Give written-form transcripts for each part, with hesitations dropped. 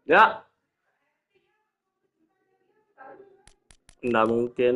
Ya, nggak mungkin.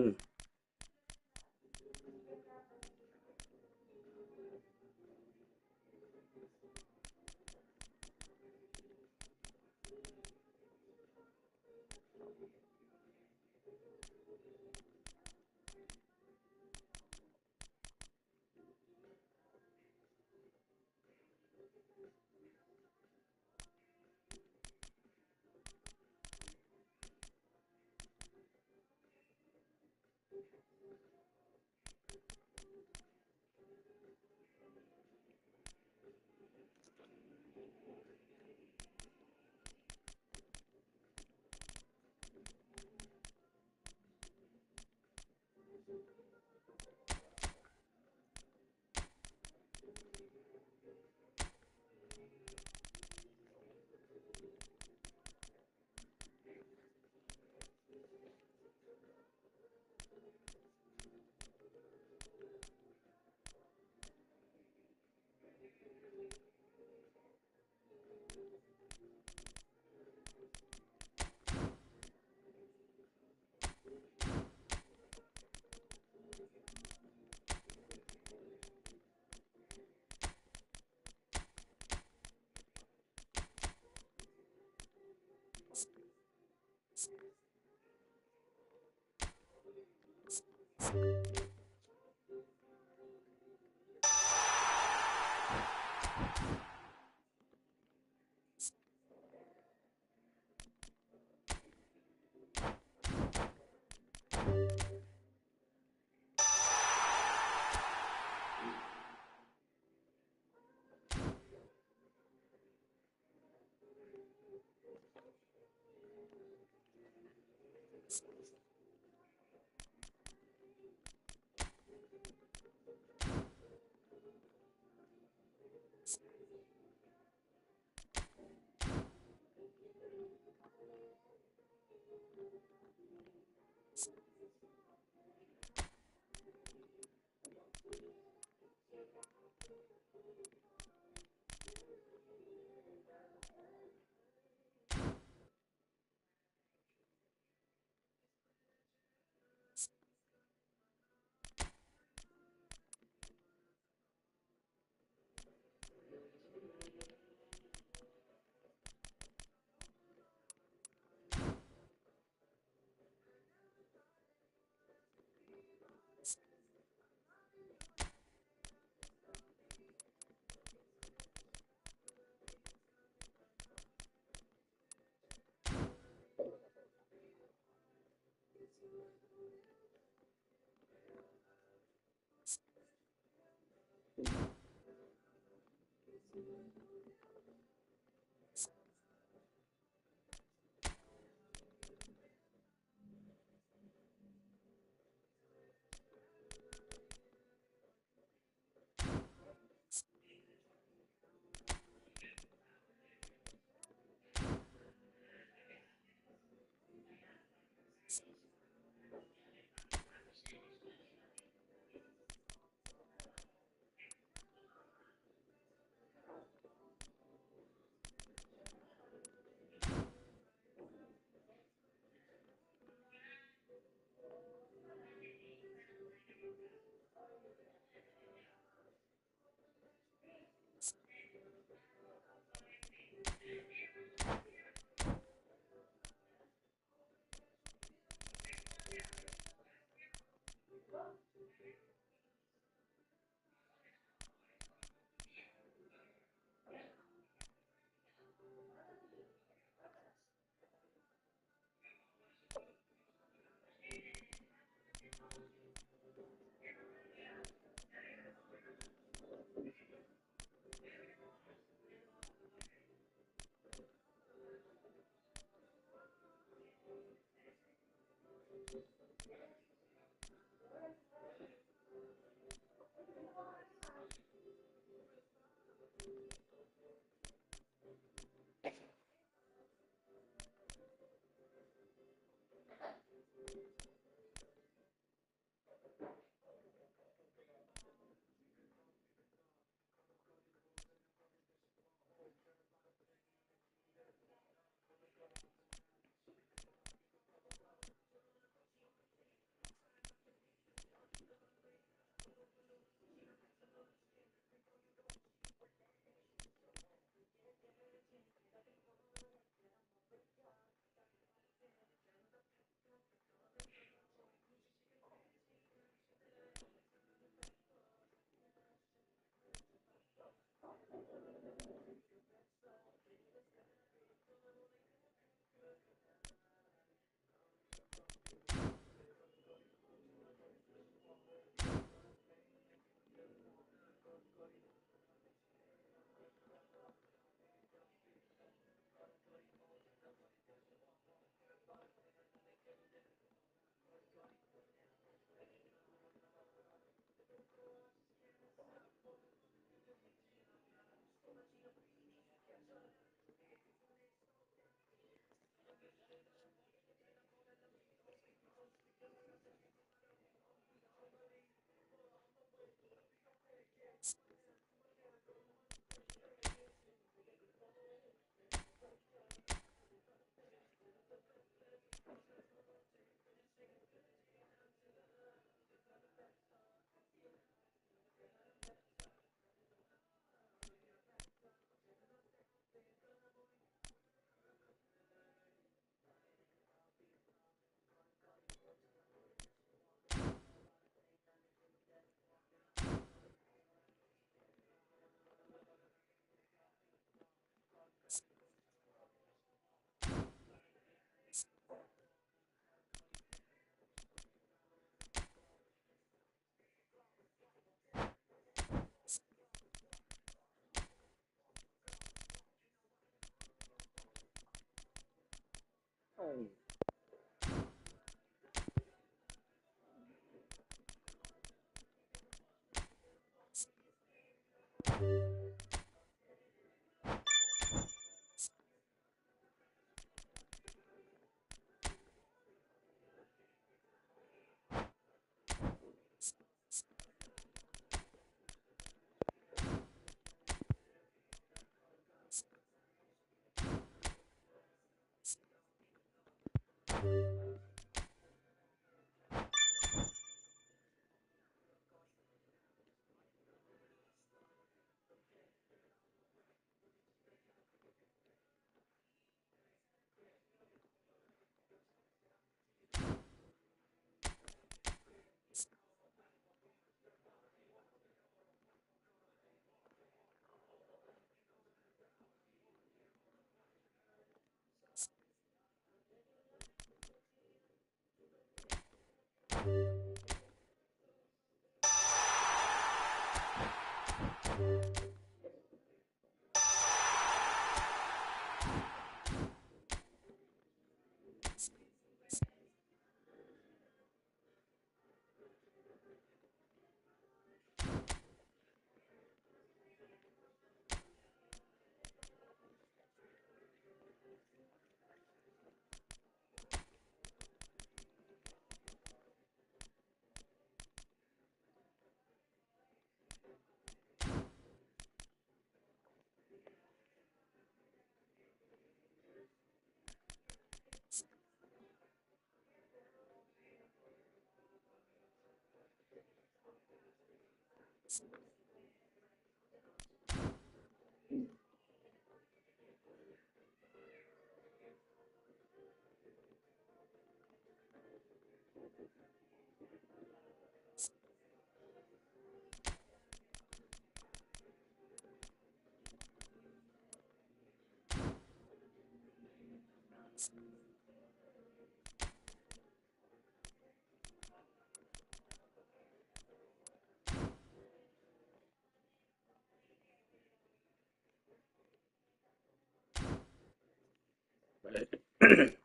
Right.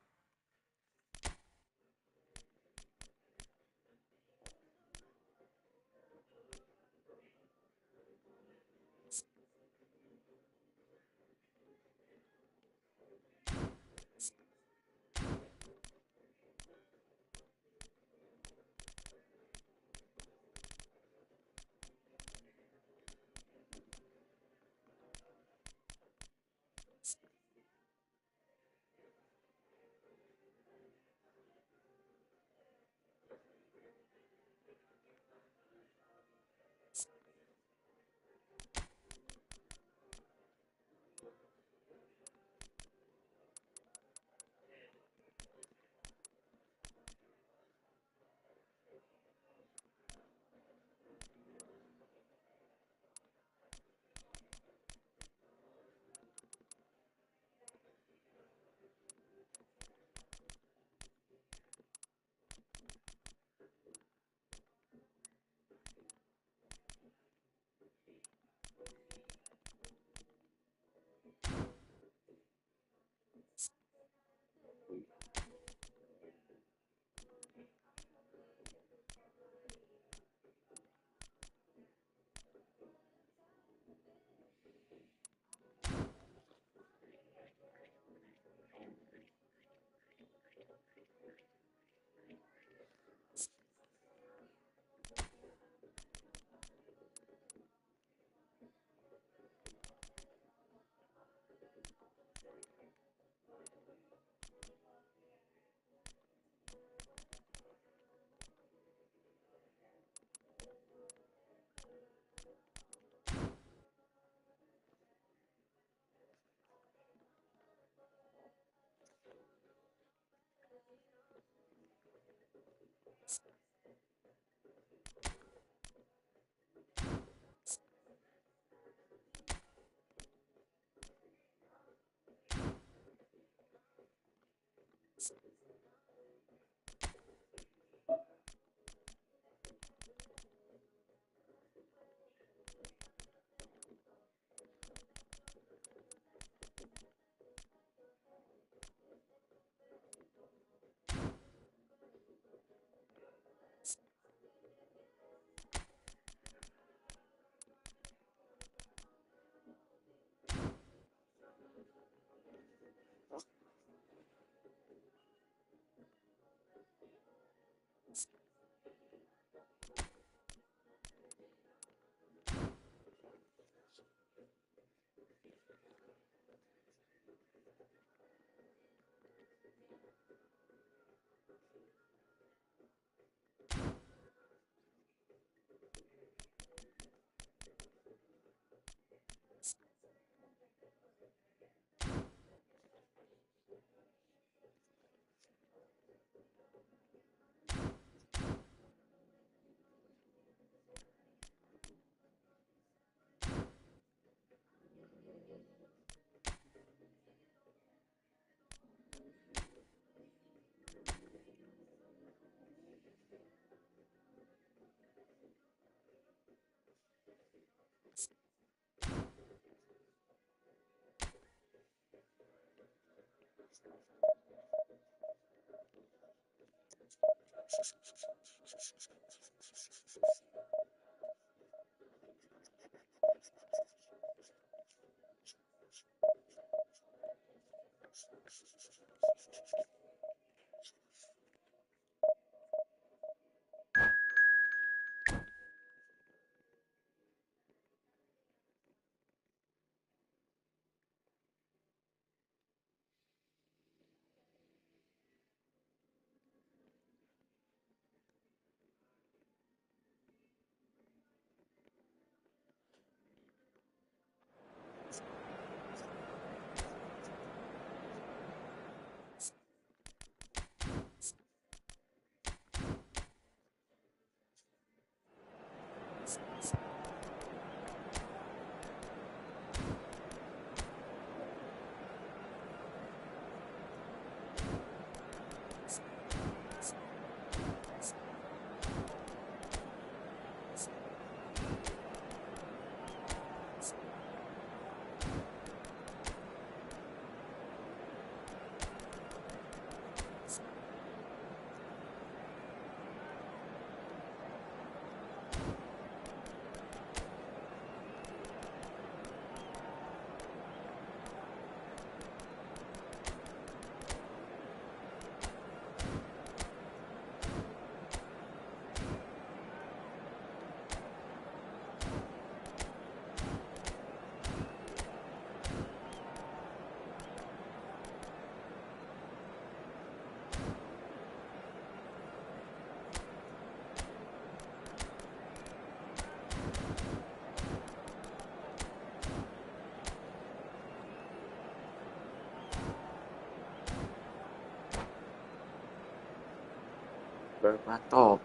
Berbatov.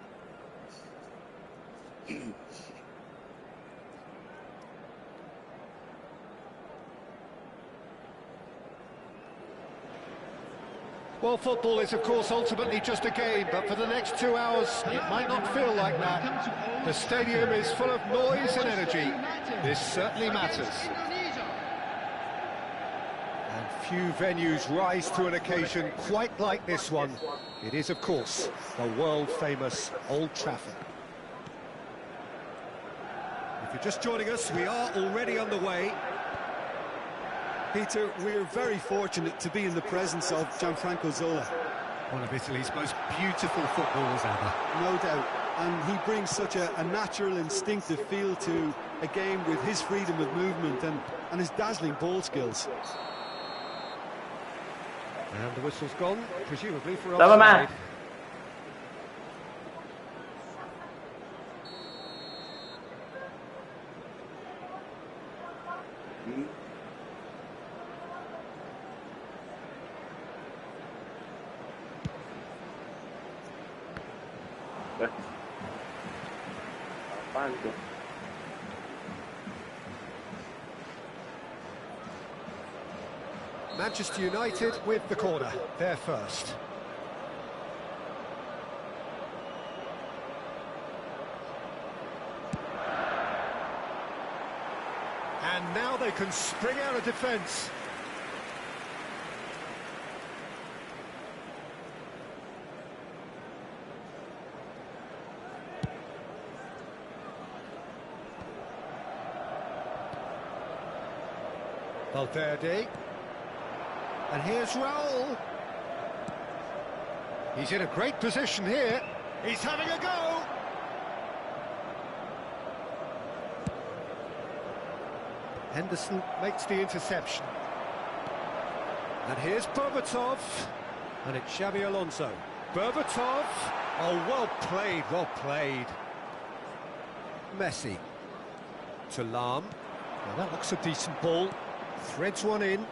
Well, football is, of course, ultimately just a game, but for the next 2 hours, it might not feel like that. The stadium is full of noise and energy. This certainly matters. And few venues rise to an occasion quite like this one. It is, of course, the world-famous Old Trafford. If you're just joining us, we are already underway. Peter, we're very fortunate to be in the presence of Gianfranco Zola. One of Italy's most beautiful footballers ever. No doubt. And he brings such a natural, instinctive feel to a game with his freedom of movement and his dazzling ball skills. And the whistle's gone, presumably for Never offside. mind. Apaan tuh? Manchester United with the corner, they're first. And now they can spring out of defence. Valverde. And here's Raul. He's in a great position here. He's having a go. Henderson makes the interception. And here's Berbatov. And it's Xabi Alonso. Berbatov. Oh, well played, well played. Messi. To Lahm. Well, that looks a decent ball. Threads one in.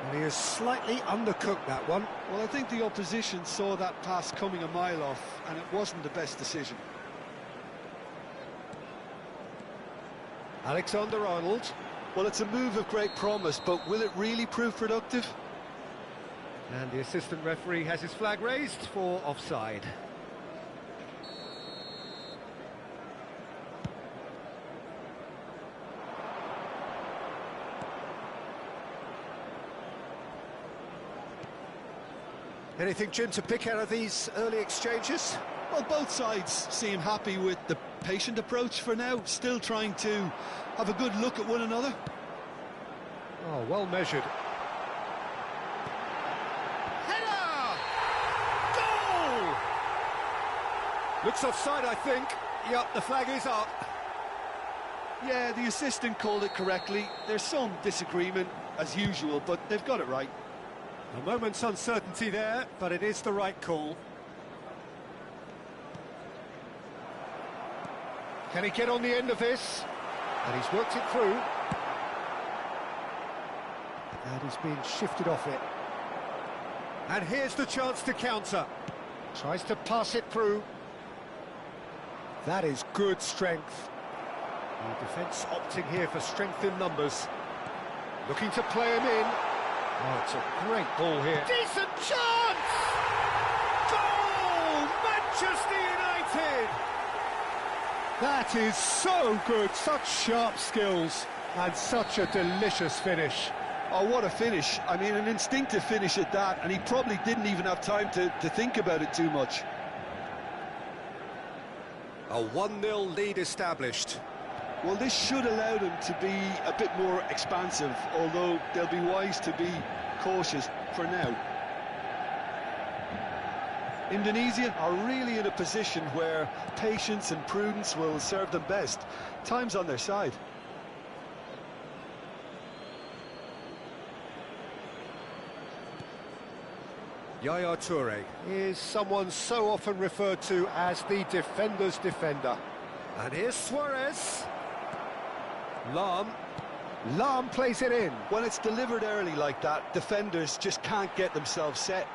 And he has slightly undercooked that one. Well, I think the opposition saw that pass coming a mile off, and it wasn't the best decision. Alexander-Arnold. Well, it's a move of great promise, but will it really prove productive? And the assistant referee has his flag raised for offside. Anything, Jim, to pick out of these early exchanges? Well, both sides seem happy with the patient approach for now, still trying to have a good look at one another. Oh, well measured. Header! Goal! Looks offside, I think. Yep, the flag is up. Yeah, the assistant called it correctly. There's some disagreement, as usual, but they've got it right. A moment's uncertainty there, but it is the right call. Can he get on the end of this? And he's worked it through. And he's being shifted off it. And here's the chance to counter. Tries to pass it through. That is good strength. The defence opting here for strength in numbers. Looking to play him in. Oh, it's a great ball here. Decent chance! Goal! Manchester United! That is so good, such sharp skills, and such a delicious finish. Oh, what a finish. I mean, an instinctive finish at that, and he probably didn't even have time to think about it too much. A 1-0 lead established. Well, this should allow them to be a bit more expansive, although they'll be wise to be cautious for now. Indonesia are really in a position where patience and prudence will serve them best. Time's on their side. Yaya Toure is someone so often referred to as the defender's defender. And here's Suarez. Lahm plays it in. When it's delivered early like that, defenders just can't get themselves set.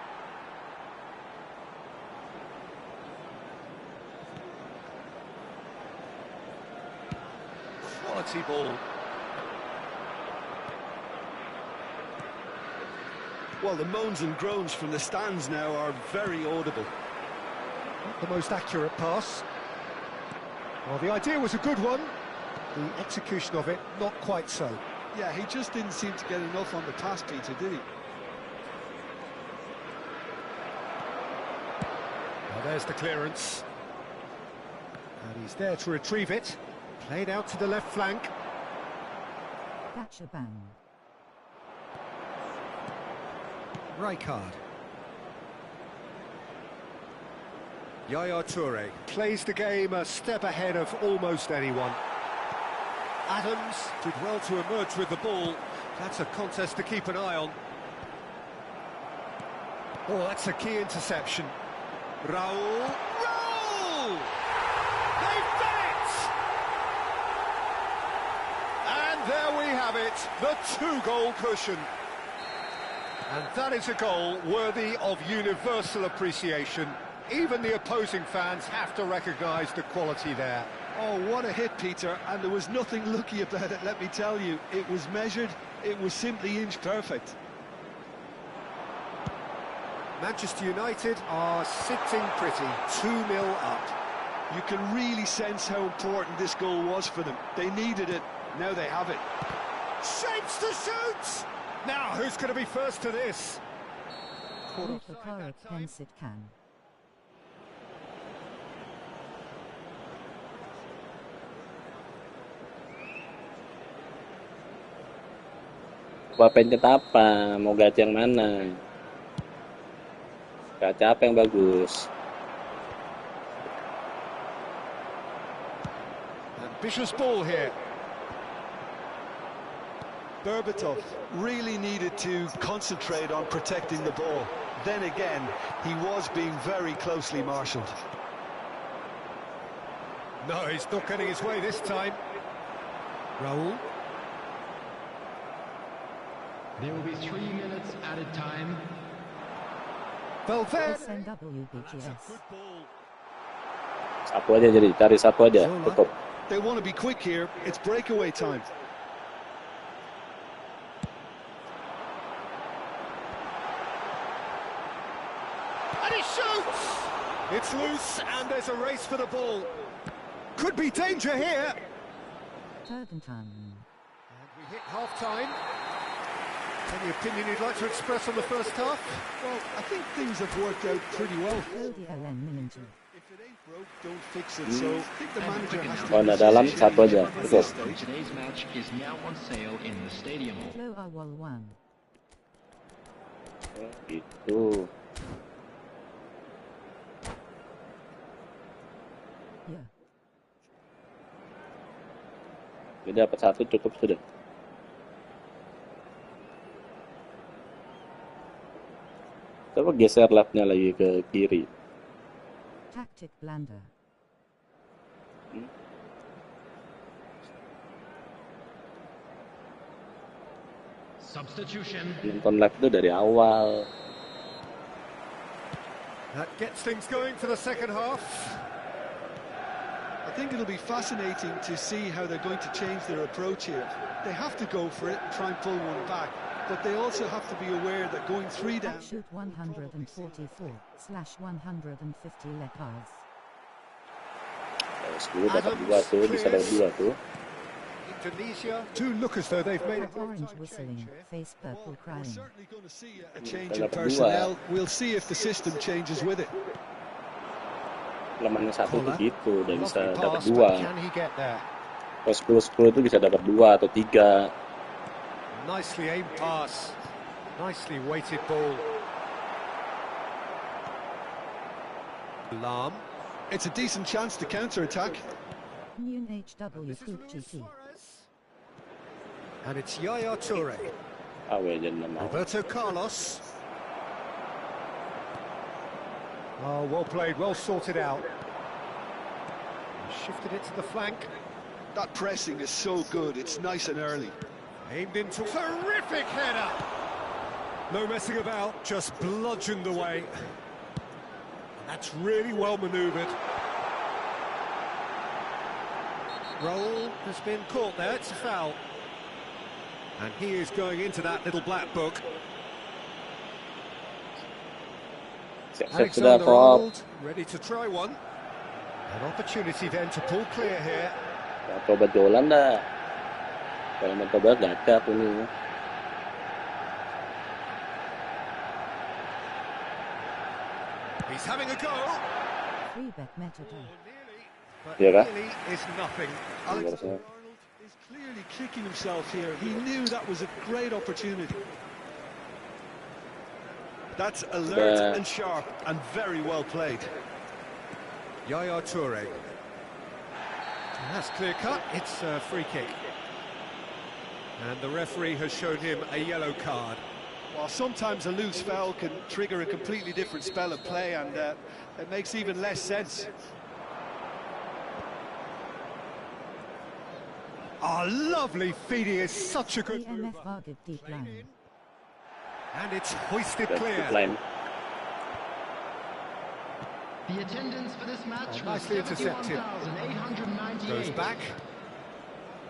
Quality ball. Well, the moans and groans from the stands now are very audible. Not the most accurate pass. Well, the idea was a good one. The execution of it, not quite so. Yeah, he just didn't seem to get enough on the pass, Peter, did he? Well, there's the clearance. And he's there to retrieve it. Played out to the left flank. That's a bang. Rijkaard. Yaya Toure plays the game a step ahead of almost anyone. Adams did well to emerge with the ball. That's a contest to keep an eye on. Oh, that's a key interception. Raul! Raul! They've done it! And there we have it, the 2-goal cushion. And that is a goal worthy of universal appreciation. Even the opposing fans have to recognise the quality there. Oh, what a hit, Peter, and there was nothing lucky about it, let me tell you. It was measured, it was simply inch perfect. Manchester United are sitting pretty, 2-0 up. You can really sense how important this goal was for them. They needed it, now they have it. Shapes to shoot! Now, who's going to be first to this? Caught Luka offside that time. Pensit can. Bapak pencet apa? Mau gacha yang mana? Gacha apa yang bagus? Ambitious ball here. Berbatov really needed to concentrate on protecting the ball. Then again, he was being very closely marshalled. No, he's not getting his way this time. Raul. There will be 3 minutes at a time. Valverde. SNWBGS. Sapu aja jadi, cari sapu aja, cukup. They want to be quick here, it's breakaway time. And he shoots! It's loose, and there's a race for the ball. Could be danger here. Turgentan. And we hit half-time. Any opinion you'd like to express on the first half? Well, I think things have worked out pretty well. Cody Allen Millinge. If it ain't broke, don't fix it. So I think the manager has to... Kalau nggak dalam, satu aja, cukup. Today's match is now on sale in the stadium. Flo Awal 1. Gitu. Yeah. Jadi dapat satu cukup sudah. Coba geser lapnya lagi ke kiri. Tactic blunder. Substitution. Nonton live itu dari awal. That gets things going for the second half. I think it'll be fascinating to see how they're going to change their approach here. They have to go for it and try and pull one back, but they also have to be aware that going 3 down... Shoot 144/150 lecars. 10 dapat 2 tuh, bisa dapat 2 tuh. Indonesia do look as though they've made a Orange whistling, face purple We're crying. certainly going to see a change in personnel. We'll see if the system changes with it. Kelemahannya satu tuh gitu, udah bisa lovely dapat pass, 2. but can he get there? Kalau 10-10 tuh bisa dapat 2 atau 3. Nicely aimed pass. Nicely weighted ball. Lam. It's a decent chance to counter-attack. Noon HW Coupe GT. And it's Yaya Toure. Awe jangan mau. Roberto Carlos. Oh, well played, well sorted out. Shifted it to the flank. That pressing is so good, it's nice and early. Aimed into terrific header. No messing about, just bludgeoned away. That's really well manoeuvred. Raul has been caught there, it's a foul. And he is going into that little black book. Siap-siap sudah, Pop. Ready to try one. An opportunity then to pull clear here. Mau coba jualan dah. Kalau mau coba gacha aku nih. He's having a go. Free bet metadata. But Yeah, right. nearly is nothing. Alexander Arnold is clearly kicking himself here. He knew that was a great opportunity. That's alert and sharp and very well played. Yaya Toure. And that's clear cut, it's a free kick. And the referee has shown him a yellow card. While sometimes a loose foul can trigger a completely different spell of play, and it makes even less sense. Oh, lovely feeding is such a good move. EMF Vargid deep line. And it's hoisted That's the clear. plan. The attendance for this match was Nicely intercepted. 71,898. Goes back.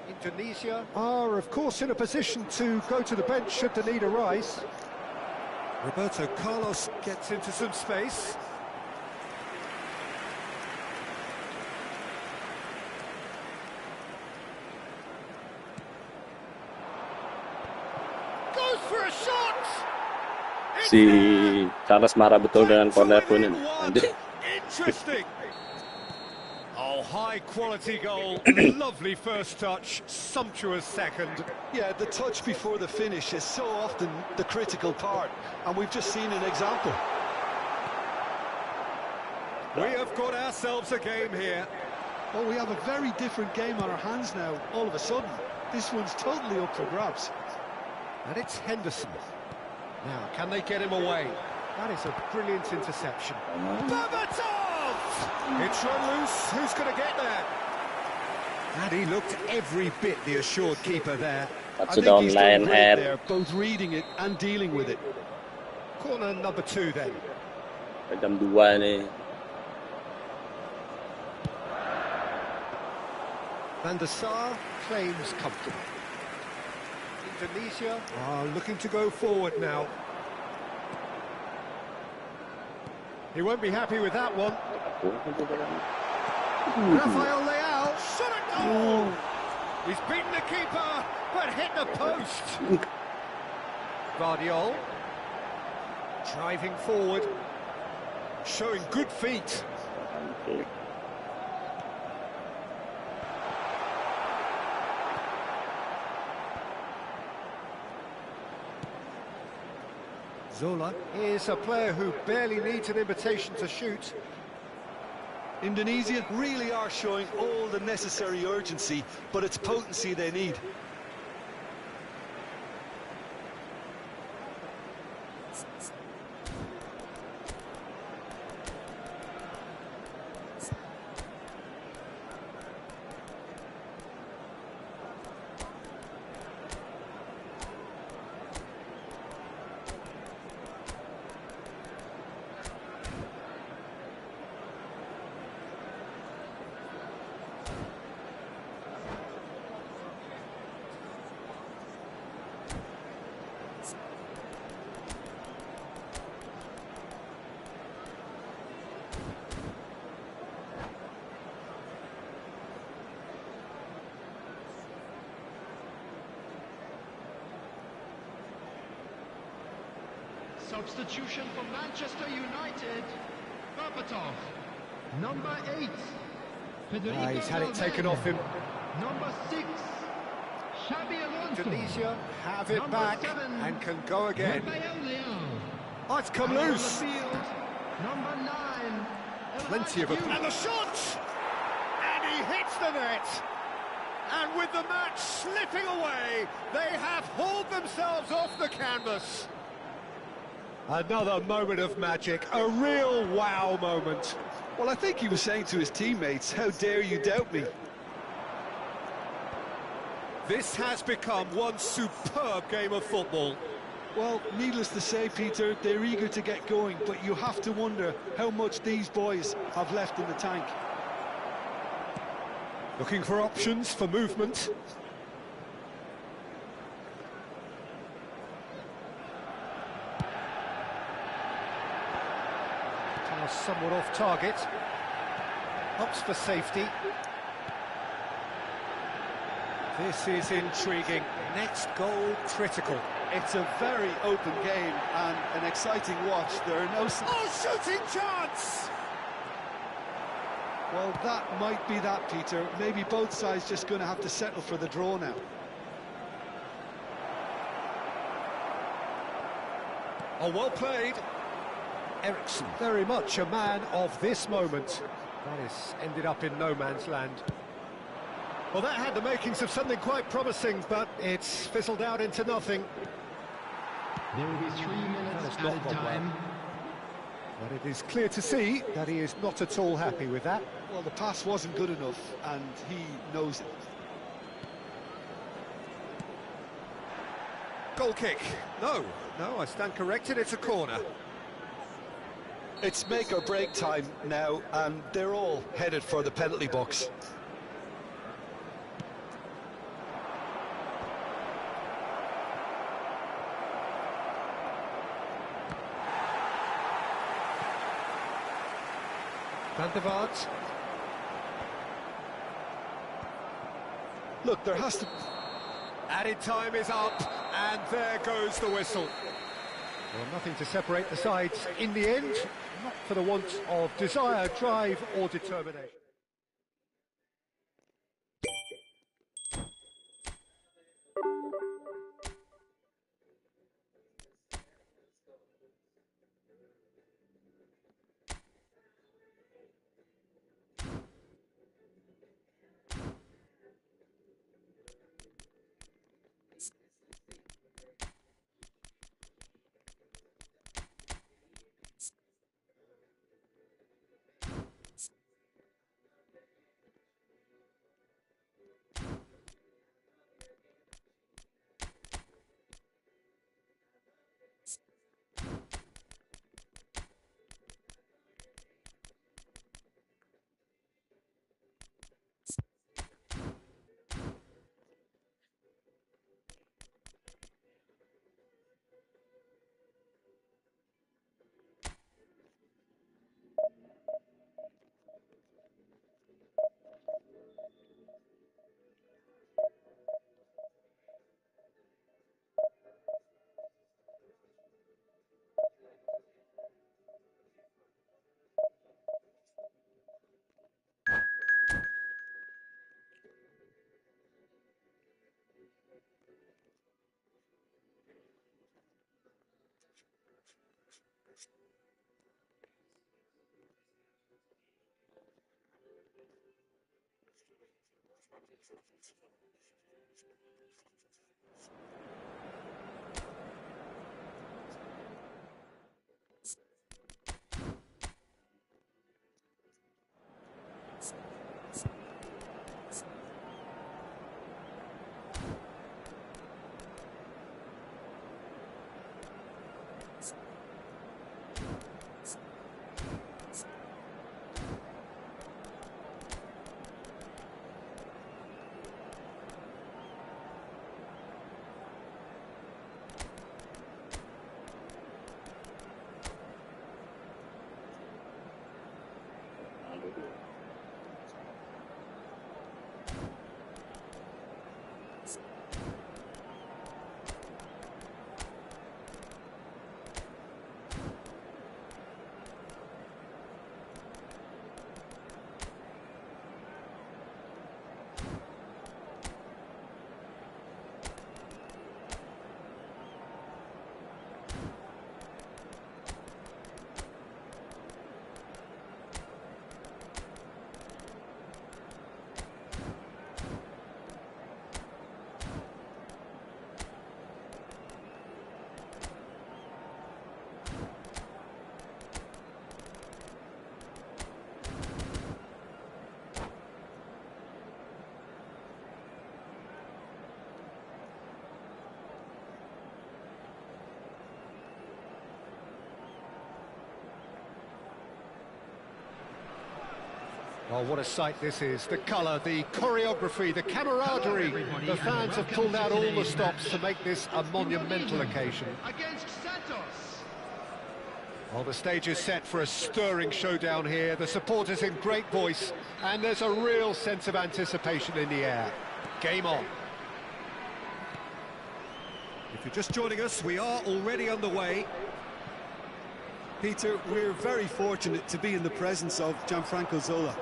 Indonesia are, of course, in a position to go to the bench should the need arise. Roberto Carlos gets into some space. Goes for a shot! It's Si there! Charles marah betul dengan corner pun ini. Anjir. Interesting. Oh, high quality goal. Lovely first touch, sumptuous second. Yeah, the touch before the finish is so often the critical part, and we've just seen an example. We have got ourselves a game here. Well, we have a very different game on our hands now, all of a sudden. This one's totally up for grabs. And it's Henderson. Now, can they get him away? That is a brilliant interception. Berbatov! It's run loose. Who's going to get there? And he looked every bit the assured keeper there. That's I a think down he's line done great head. there, both reading it and dealing with it. Corner number 2 then. Jam 2 nih. Van der Sar claims comfortable. Indonesia are looking to go forward now. He won't be happy with that one. Rafael Leao, shot at goal! He's beaten the keeper, but hit the post. Guardiol, driving forward, showing good feet. Zola is a player who barely needs an invitation to shoot. Indonesia really are showing all the necessary urgency, but it's potency they need. Substitution for Manchester United. Berbatov. Number 8. Federico He's had it taken Valverde. off him. Number 6. Xabi Alonso. Indonesia have it Number back 7, and can go again. Rafael Leao. Oh, it's come Out on the loose. field. Number 9. Plenty of... Elijah And the shot! And he hits the net. And with the match slipping away, they have hauled themselves off the canvas. Another moment of magic, a real wow moment. Well, I think he was saying to his teammates, how dare you doubt me? This has become one superb game of football. Well, needless to say, Peter, they're eager to get going, but you have to wonder how much these boys have left in the tank. Looking for options for movement. Pass somewhat off target. Opts for safety. This is intriguing. Next goal critical. It's a very open game and an exciting watch. There are no... Oh, shooting chance! Well, that might be that, Peter. Maybe both sides just going to have to settle for the draw now. Oh, well played. Ericsson, very much a man of this moment. That has ended up in no man's land. Well, that had the makings of something quite promising, but it's fizzled out into nothing. There will be 3 minutes That has not added gone time. But it is clear to see that he is not at all happy with that. Well, the pass wasn't good enough, and he knows it. Goal kick. No, I stand corrected, it's a corner. It's make or break time now, and they're all headed for the penalty box. Van der Vaart. Look, there has to... Added time is up, and there goes the whistle. Well, nothing to separate the sides in the end, not for the want of desire, drive or determination. Oh, what a sight this is. The colour, the choreography, the camaraderie. The fans have pulled out all the stops to make this a monumental occasion. Against Santos. Well, the stage is set for a stirring showdown here. The supporters in great voice, and there's a real sense of anticipation in the air. Game on. If you're just joining us, we are already underway. Peter, we're very fortunate to be in the presence of Gianfranco Zola.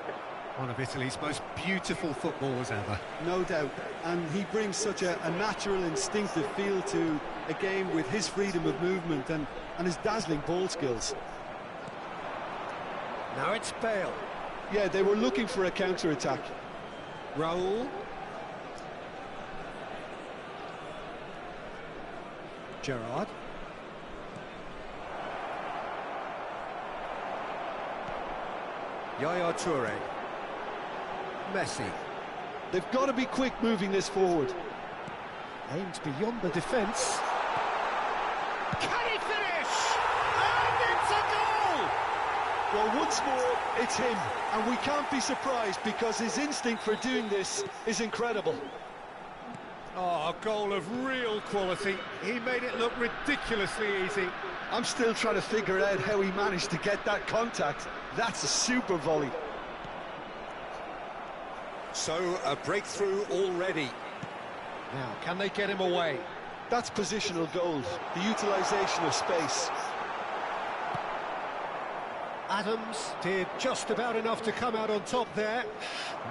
One of Italy's most beautiful footballers ever. No doubt, and he brings such a natural, instinctive feel to a game with his freedom of movement and his dazzling ball skills. Now it's Bale. Yeah, they were looking for a counter-attack. Raul. Gerrard. Yaya Toure. Messi. They've got to be quick moving this forward. Aimed beyond the defence. Can he finish? And it's a goal! Well, once more, it's him, and we can't be surprised because his instinct for doing this is incredible. Oh, a goal of real quality. He made it look ridiculously easy. I'm still trying to figure out how he managed to get that contact. That's a super volley. So, a breakthrough already. Now, can they get him away? That's positional gold, the utilisation of space. Adams did just about enough to come out on top there.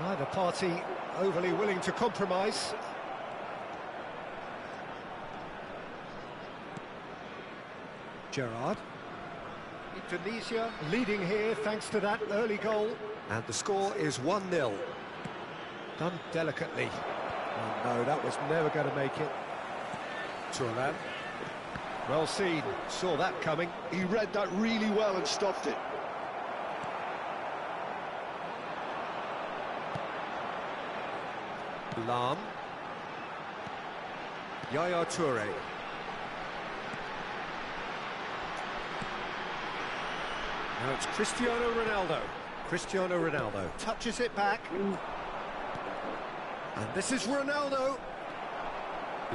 Neither party overly willing to compromise. Gerrard. Indonesia leading here thanks to that early goal. And the score is 1-0. Done delicately. Oh, no, that was never going to make it. Turan. Well seen. Saw that coming. He read that really well and stopped it. Lam. Yaya Toure. Now it's Cristiano Ronaldo. Cristiano Ronaldo touches it back. And this is Ronaldo.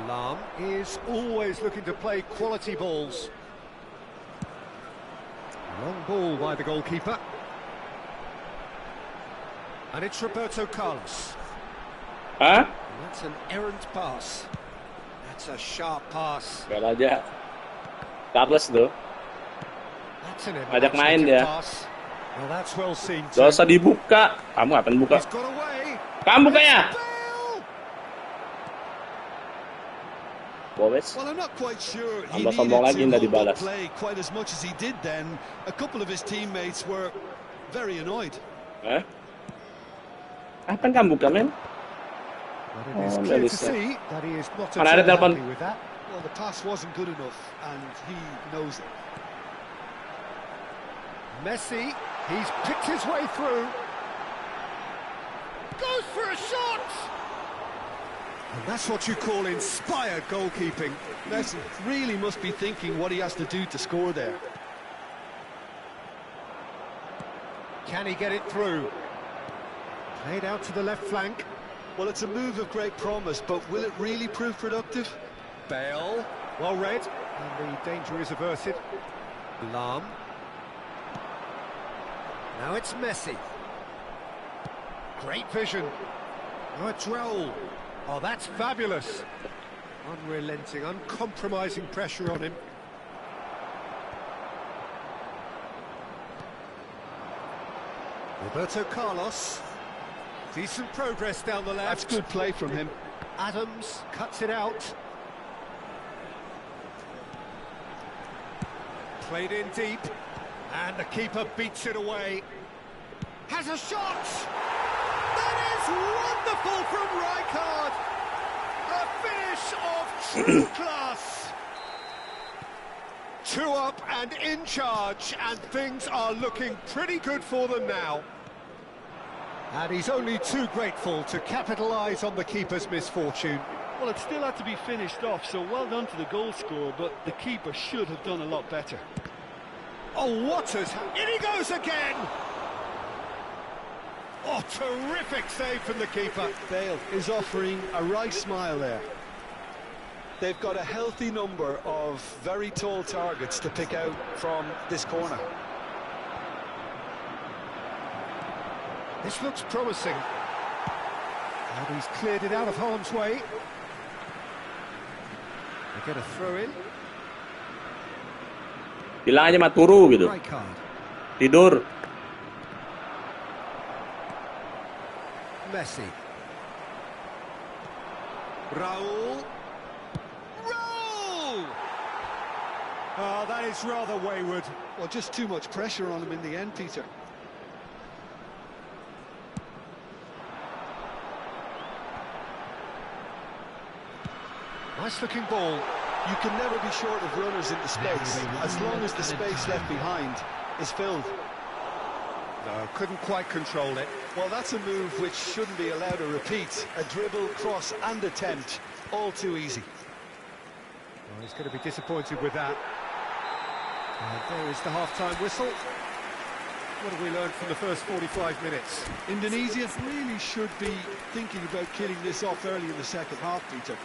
Lam is always looking to play quality balls. Long ball by the goalkeeper. And it's Roberto Carlos. Hah? And that's an errant pass. That's a sharp pass. Gak aja. Carlos tuh. That's an Ajak main imaginative dia. pass. Well, that's well seen too. Gak usah dibuka. Kamu akan buka. He's got away. Kamu bukanya. Bale! Gomez. Well, I'm not quite sure he Tambah needed sombong lagi, to nggak hold that dibalas. play quite as much as he did then. A couple of his teammates were very annoyed. Hah? Kapan kamu buka, men? But it is Oh, clear nggak to bisa. see that he is not at Mana ada all telepon. happy with that. Well, the pass wasn't good enough, and he knows it. Messi, he's picked his way through. Goes for a shot! And that's what you call inspired goalkeeping. Messi really must be thinking what he has to do to score there. Can he get it through? Played out to the left flank. Well, it's a move of great promise, but will it really prove productive? Bale, well read, and the danger is averted. Lam. Now it's Messi. Great vision. Oh, it's Raul. Oh, that's fabulous. Unrelenting, uncompromising pressure on him. Roberto Carlos. Decent progress down the left. That's good play from him. Adams cuts it out. Played in deep. And the keeper beats it away. Has a shot! That is wonderful from Rijkaard! A finish of true class! 2 up and in charge, and things are looking pretty good for them now. And he's only too grateful to capitalise on the keeper's misfortune. Well, it still had to be finished off, so well done to the goal scorer, but the keeper should have done a lot better. Oh, what has... In he goes again! Oh, terrific save from the keeper. Bale is offering a right smile there. They've got a healthy number of very tall targets to pick out from this corner. This looks promising. And he's cleared it out of harm's way. They get a throw in. Bilang aja mah turu gitu. Rijkaard. Tidur. Messi. Raul. Raul! Oh, that is rather wayward. Well, just too much pressure on him in the end, Peter. Nice looking ball. You can never be short of runners into space, as long as the space left behind is filled. No, couldn't quite control it. Well, that's a move which shouldn't be allowed to repeat. A dribble, cross and attempt, all too easy. Oh, he's going to be disappointed with that. And there is the half-time whistle. What have we learned from the first 45 minutes? Indonesia really should be thinking about killing this off early in the second half, Peter.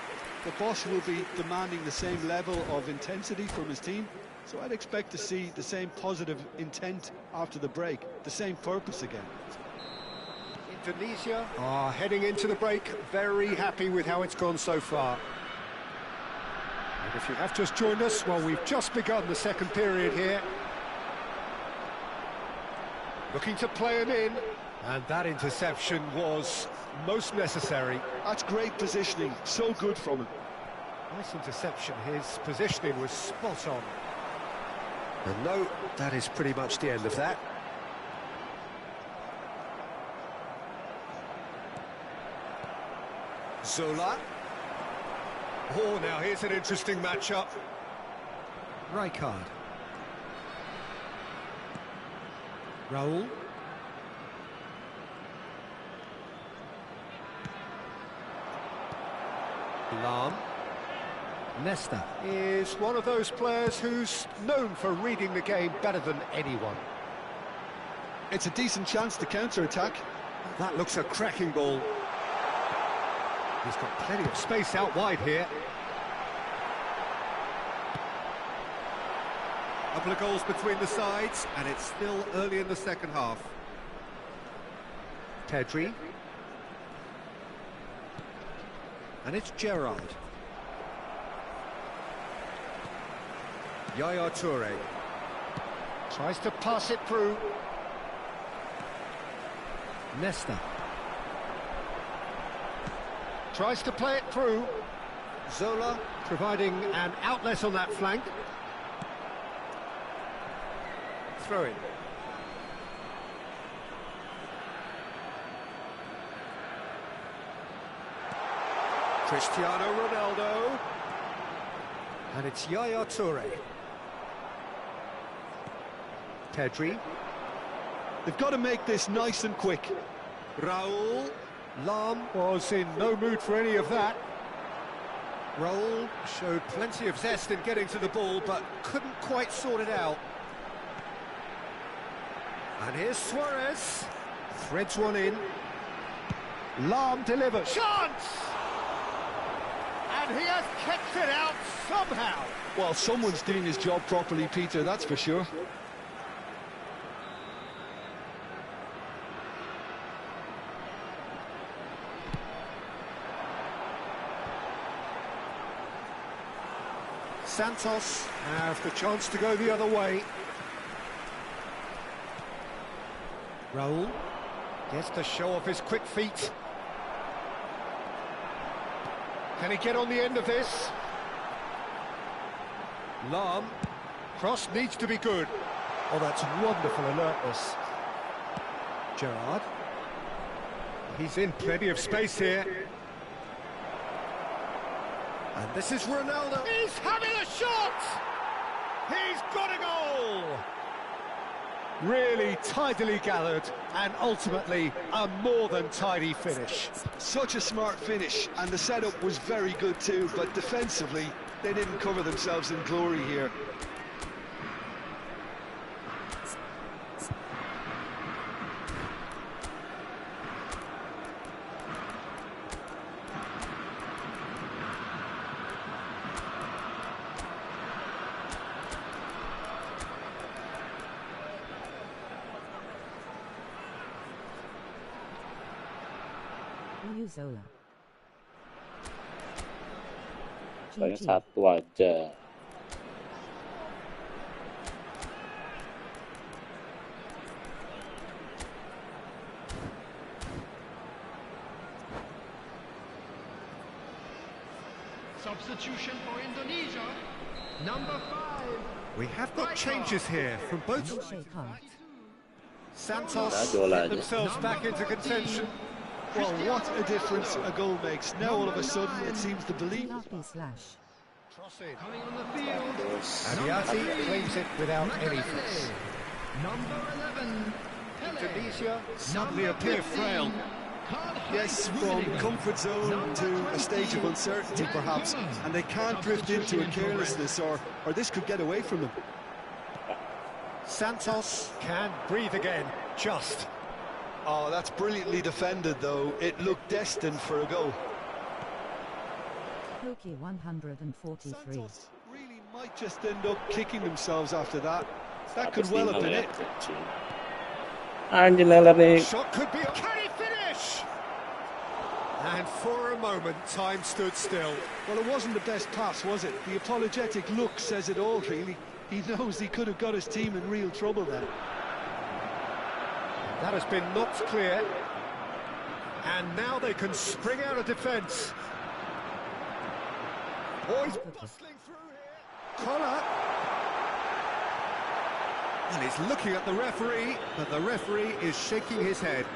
The boss will be demanding the same level of intensity from his team, so I'd expect to see the same positive intent after the break, the same purpose again. Indonesia are heading into the break very happy with how it's gone so far. And if you have just joined us, well, we've just begun the second period here. Looking to play him in, and that interception was most necessary. That's great positioning, so good from him. Nice interception, his positioning was spot on. And no, that is pretty much the end of that. Zola. Oh, now here's an interesting matchup. Rijkaard. Raul. Lahm. Nesta is one of those players who's known for reading the game better than anyone. It's a decent chance to counter-attack. That looks a cracking ball. He's got plenty of space out wide here. A couple of goals between the sides, and it's still early in the second half. Pedri. And it's Gerrard. Yaya Toure. Tries to pass it through. Nesta. Tries to play it through. Zola providing an outlet on that flank. Throw in. Cristiano Ronaldo. And it's Yaya Toure. Pedri. They've got to make this nice and quick. Raul. Lahm was in no mood for any of that. Raul showed plenty of zest in getting to the ball, but couldn't quite sort it out. And here's Suarez. Threads one in. Lahm delivers. Chance! And he has kept it out somehow. Well, someone's doing his job properly, Peter, that's for sure. Santos have the chance to go the other way. Raul gets to show off his quick feet. Can he get on the end of this? Lahm. Cross needs to be good. Oh, that's wonderful alertness. Gerrard. He's in plenty of space here. And this is Ronaldo. He's having a shot! He's got a goal! Really tidily gathered, and ultimately a more than tidy finish. Such a smart finish, and the setup was very good too, but defensively, they didn't cover themselves in glory here. Zola. Paling GG. satu aja. Substitution for Indonesia. Number 5. We have got changes here from both No sides. shake hard. Santos Zola get aja. themselves back into contention. Well, what a difference a goal makes. Now all of a sudden it seems to believe. Lucky slash. Cross in. Coming on the field. Terus And Yati claims it without any fuss. Number 11. Pele. Indonesia suddenly appear frail. Yes, from comfort zone to a stage of uncertainty perhaps, and they can't drift into a carelessness or this could get away from them. Santos can breathe again, just. Oh, that's brilliantly defended though. It looked destined for a goal. Hockey 143. Santos really might just end up kicking themselves after that. That could well have been it. Anjing leler nih. Shot could be. Can he finish? And for a moment, time stood still. Well, it wasn't the best pass, was it? The apologetic look says it all, really. He knows he could have got his team in real trouble then. That has been knocked clear. And now they can spring out of defence. Boys bustling through here. Collar. And he's looking at the referee, but the referee is shaking his head.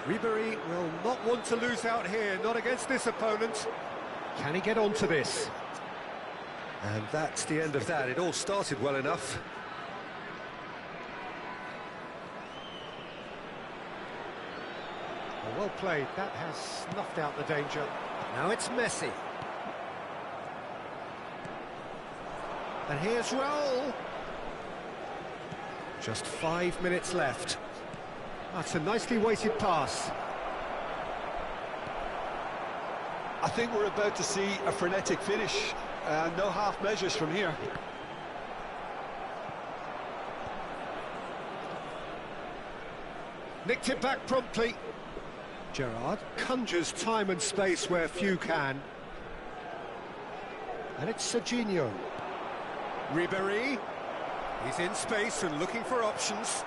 Ribery will not want to lose out here, not against this opponent. Can he get onto this? And that's the end of that. It all started well enough. Well played. That has snuffed out the danger. Now it's Messi. And here's Raul. Just 5 minutes left. That's a nicely weighted pass. I think we're about to see a frenetic finish. No half measures from here. Nicked it back promptly. Gerrard conjures time and space where few can. And it's Serginho. Ribery. He's in space and looking for options.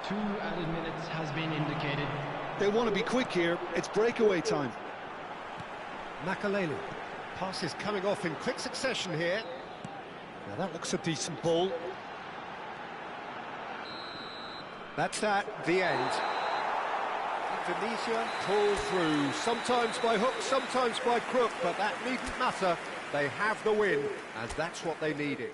2 added minutes has been indicated. They want to be quick here. It's breakaway time. Makaleli. Passes coming off in quick succession here. Now that looks a decent ball. That's that, the end. Indonesia pull through, sometimes by hook, sometimes by crook, but that needn't matter. They have the win, and that's what they needed.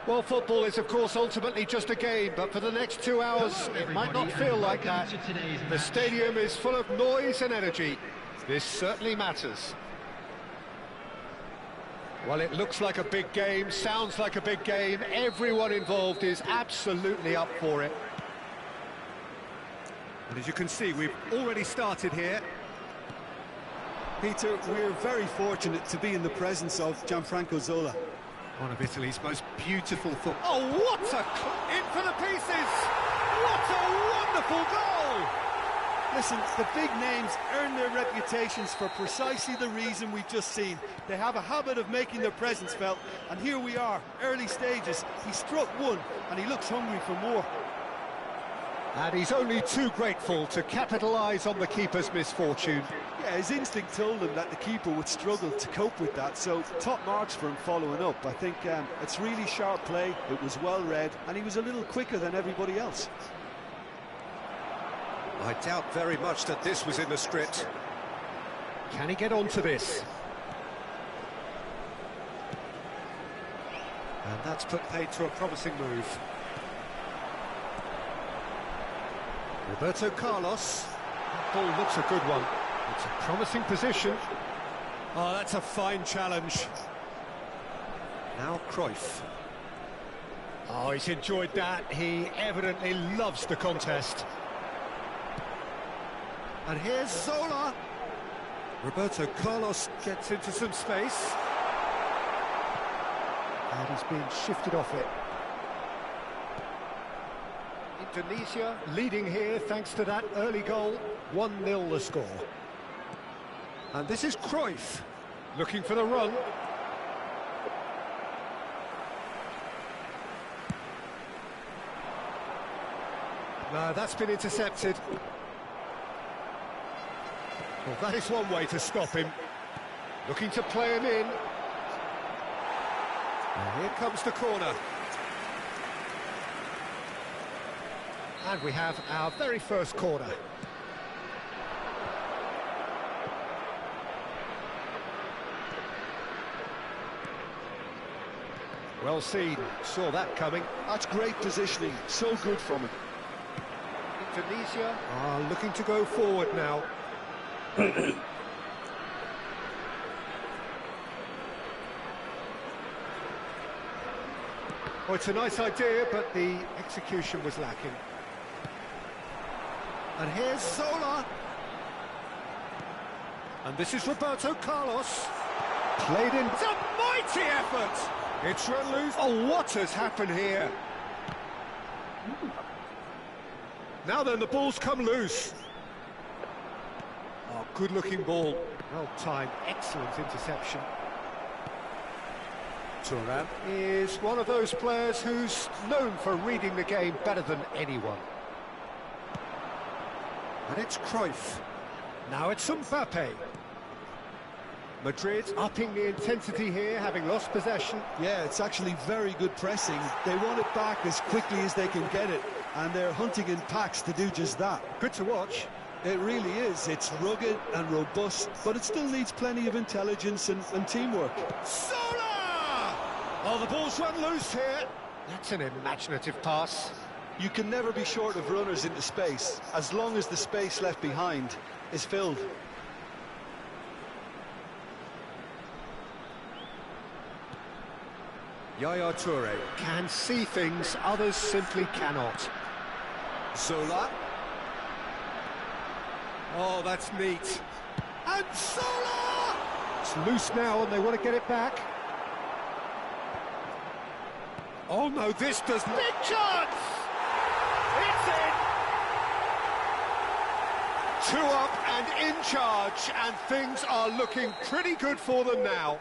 Well, football is, of course, ultimately just a game, but for the next 2 hours, it might not feel like that. The stadium is full of noise and energy. This certainly matters. Well, it looks like a big game, sounds like a big game. Everyone involved is absolutely up for it. And as you can see, we've already started here. Peter, we're very fortunate to be in the presence of Gianfranco Zola. One of Italy's most beautiful football. Oh, what a... in for the pieces! What a wonderful goal! Listen, the big names earn their reputations for precisely the reason we've just seen. They have a habit of making their presence felt, and here we are, early stages. He struck one, and he looks hungry for more. And he's only too grateful to capitalise on the keeper's misfortune. Yeah, his instinct told him that the keeper would struggle to cope with that, so top marks for him following up. I think it's really sharp play, it was well read, and he was a little quicker than everybody else. I doubt very much that this was in the script. Can he get onto this? And that's put paid to a promising move. Roberto Carlos. That ball looks a good one. It's a promising position. Oh, that's a fine challenge. Now Cruyff. Oh, he's enjoyed that. He evidently loves the contest. And here's Zola. Roberto Carlos gets into some space. And he's being shifted off it. Indonesia leading here thanks to that early goal. 1-0 the score. And this is Cruyff looking for the run. No, that's been intercepted. Well, that is one way to stop him. Looking to play him in. And here comes the corner. And we have our very first corner. Well seen, saw that coming. That's great positioning, so good from him. Indonesia are looking to go forward now. Oh, it's a nice idea, but the execution was lacking. And here's Zola. And this is Roberto Carlos. Played in. It's a mighty effort! It's run loose. Oh, what has happened here? Now then, the ball's come loose. Oh, good-looking ball. Well-timed, excellent interception. Thuram is one of those players who's known for reading the game better than anyone. And it's Cruyff. Now it's Mbappe. Madrid upping the intensity here, having lost possession. Yeah, it's actually very good pressing. They want it back as quickly as they can get it, and they're hunting in packs to do just that. Good to watch. It really is. It's rugged and robust, but it still needs plenty of intelligence and teamwork. Zola! Oh, the ball's run loose here. That's an imaginative pass. You can never be short of runners into space, as long as the space left behind is filled. Yaya Toure can see things others simply cannot. Zola. Oh, that's neat. And Zola! It's loose now and they want to get it back. Oh no, this does not... Big chance! It's in! 2 up and in charge, and things are looking pretty good for them now.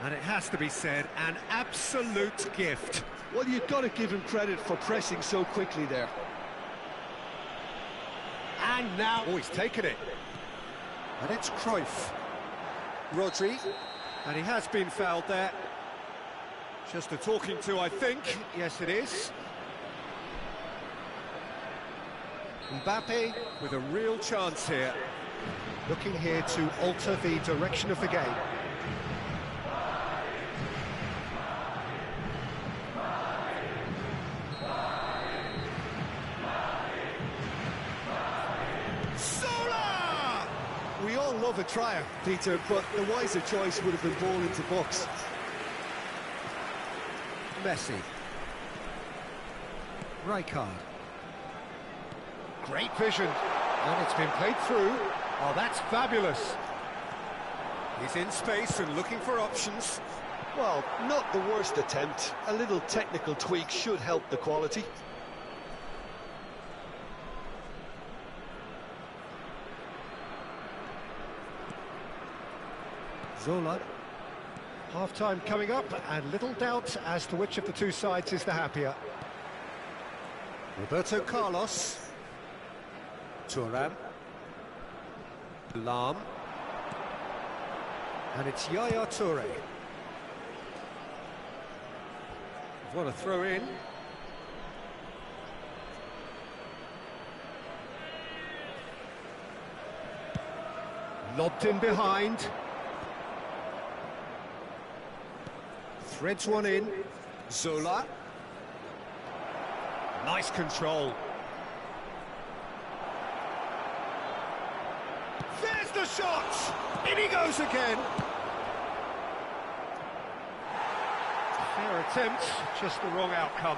And it has to be said, an absolute gift. Well, you've got to give him credit for pressing so quickly there. And now... Oh, he's taken it. And it's Cruyff. Rodri. And he has been fouled there. Just a talking to, I think. Yes, it is. Mbappe with a real chance here. Looking here to alter the direction of the game. love a trier, Peter, but the wiser choice would have been ball into box. Messi. Rijkaard. Great vision, and it's been played through. Oh, that's fabulous. He's in space and looking for options. Well, not the worst attempt. A little technical tweak should help the quality. Zola. Half-time coming up, and little doubt as to which of the two sides is the happier. Roberto Carlos. Thuram. Lam. And it's Yaya Toure. What a throw in. Lobbed in behind. Threads one in. Zola. Nice control. There's the shot! In he goes again. Fair attempt, just the wrong outcome.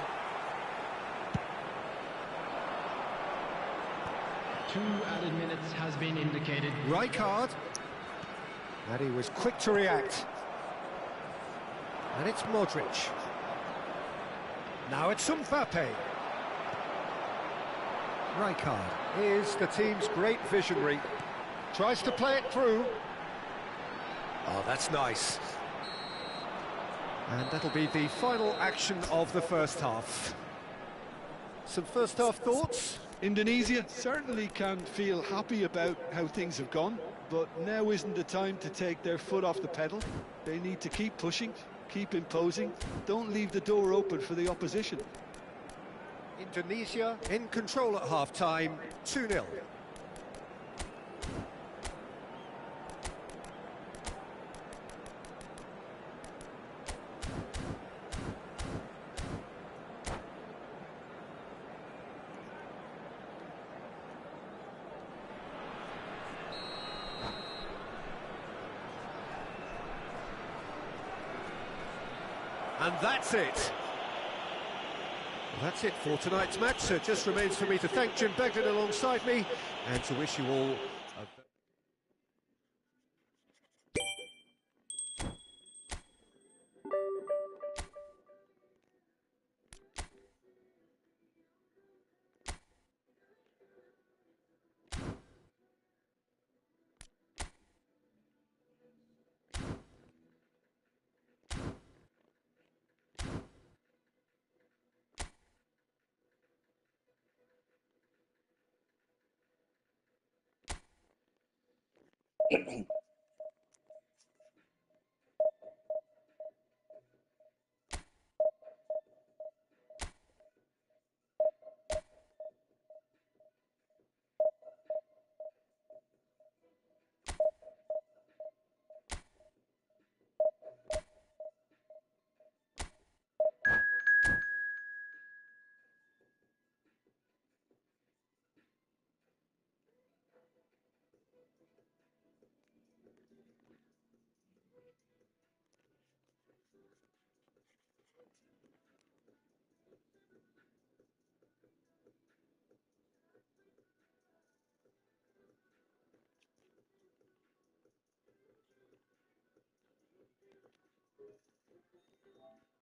2 added minutes has been indicated. Rijkaard. And he was quick to react. And it's Modric. Now it's Mbappe. Rijkaard is the team's great visionary. Tries to play it through. Oh, that's nice. And that'll be the final action of the first half. Some first half thoughts? Indonesia certainly can feel happy about how things have gone, but now isn't the time to take their foot off the pedal. They need to keep pushing, keep imposing, don't leave the door open for the opposition. Indonesia in control at half-time, 2-0. And that's it. That's it for tonight's match. So it just remains for me to thank Jim Begden alongside me and to wish you all a